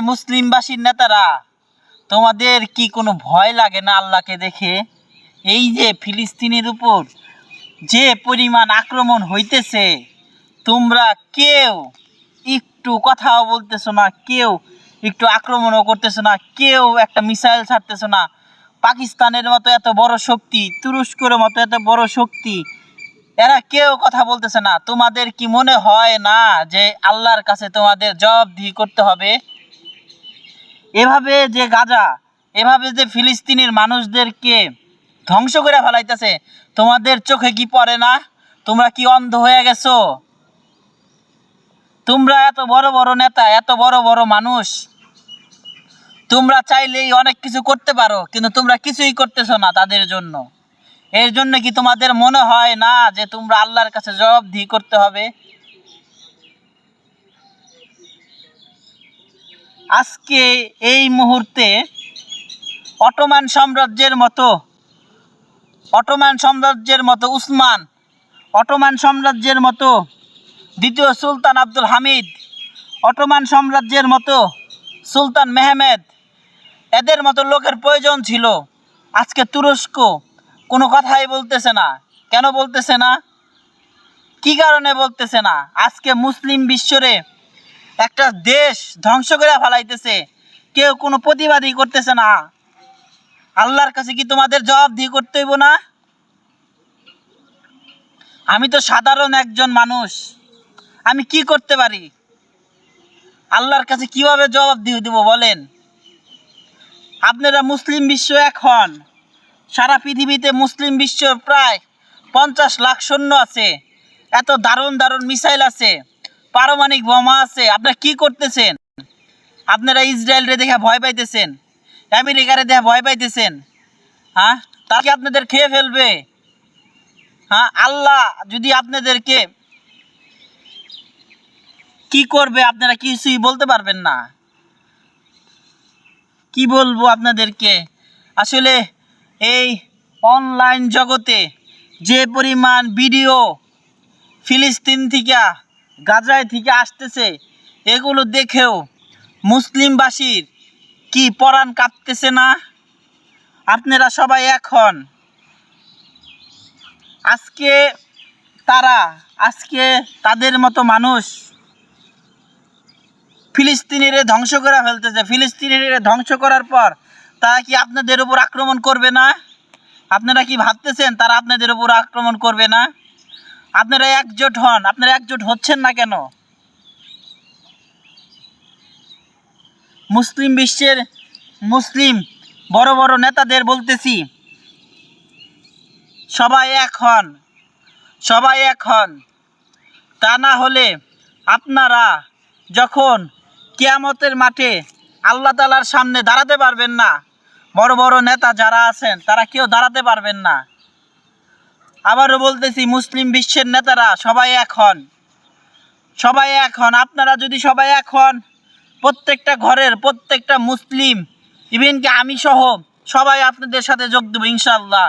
মুসলিমবাসীর নেতারা, তোমাদের কি কোনো ভয় লাগে না আল্লাহকে দেখে? এই যে ফিলিস্তিনের উপর যে পরিমাণ আক্রমণ হইতেছে, তোমরা কেউ একটু কথাও বলতেছো না, কেউ একটু আক্রমণও করতেছো না, কেউ একটা মিসাইল ছাড়তেছো না। পাকিস্তানের মতো এত বড় শক্তি, তুরস্কের মতো এত বড় শক্তি, এরা কেউ কথা বলতেছে না। তোমাদের কি মনে হয় না যে আল্লাহর কাছে তোমাদের জবাবদিহি করতে হবে? এভাবে যে গাজা, এভাবে যে ফিলিস্তিনের মানুষদেরকে ধ্বংস করে ফেলাইতেছে, তোমাদের চোখে কি পড়ে না? তোমরা কি অন্ধ হয়ে গেছো? তোমরা এত বড় বড় নেতা, এত বড় বড় মানুষ, তোমরা চাইলেই অনেক কিছু করতে পারো, কিন্তু তোমরা কিছুই করতেছো না তাদের জন্য। এর জন্য কি তোমাদের মনে হয় না যে তোমরা আল্লাহর কাছে জবাবদিহি করতে হবে? আজকে এই মুহূর্তে অটোমান সাম্রাজ্যের মতো উসমান, অটোমান সাম্রাজ্যের মতো দ্বিতীয় সুলতান আব্দুল হামিদ, অটোমান সাম্রাজ্যের মতো সুলতান মেহমেদ, এদের মতো লোকের প্রয়োজন ছিল। আজকে তুরস্ক কোনো কথাই বলতেছে না। কেন বলতেছে না? কি কারণে বলতেছে না? আজকে মুসলিম বিশ্বরে একটা দেশ ধ্বংস করে ফেলাইতেছে, কেউ কোনো প্রতিবাদই করতেছে না। আল্লাহর কাছে কি তোমাদের জবাবদিহি করতে হইব না? আমি তো সাধারণ একজন মানুষ, আমি কি করতে পারি? আল্লাহর কাছে কিভাবে জবাবদিহি দেব বলেন? আপনারা মুসলিম বিশ্ব এখন, সারা পৃথিবীতে মুসলিম বিশ্ব প্রায় 50 লাখ সৈন্য আছে, এত দারুণ দারুণ মিসাইল আছে, পারমাণবিক বোমা আছে। আপনারা কি করতেছেন? আপনারা ইসরায়েলরে দেখে ভয় পাইতেছেন, আমেরিকারে দেখে ভয় পাইতেছেন। হ্যাঁ, তাকে আপনাদের খেয়ে ফেলবে। হ্যাঁ, আল্লাহ যদি আপনাদেরকে কি করবে আপনারা কিছুই বলতে পারবেন না। কি বলবো আপনাদেরকে? আসলে এই অনলাইন জগতে যে পরিমাণ ভিডিও ফিলিস্তিন থেকে, গাজায় থেকে আসতেছে, এগুলো দেখেও মুসলিমবাসীর কি পরাণ কাঁপতেছে না? আপনারা সবাই এখন আজকে তাদের মতো মানুষ ফিলিস্তিনিরে ধ্বংস করে ফেলতেছে। ফিলিস্তিনিরে ধ্বংস করার পর তারা কি আপনাদের উপর আক্রমণ করবে না? আপনারা কি ভাবতেছেন তারা আপনাদের উপর আক্রমণ করবে না? আপনারা একজোট হন। আপনারা একজোট হচ্ছেন না কেন? মুসলিম বিশ্বের মুসলিম বড় বড় নেতাদের বলতেছি, সবাই এক হন। তা না হলে আপনারা যখন কিয়ামতের মাঠে আল্লাহ তাআলার সামনে দাঁড়াতে পারবেন না, বড় বড় নেতা যারা আছেন তারা কেউ দাঁড়াতে পারবেন না। আবারও বলতেছি, মুসলিম বিশ্বের নেতারা সবাই এক হন। আপনারা যদি সবাই এক হন, প্রত্যেকটা ঘরের প্রত্যেকটা মুসলিম, ইভেন কি আমি সহ সবাই আপনাদের সাথে যোগ দেব ইনশাআল্লাহ।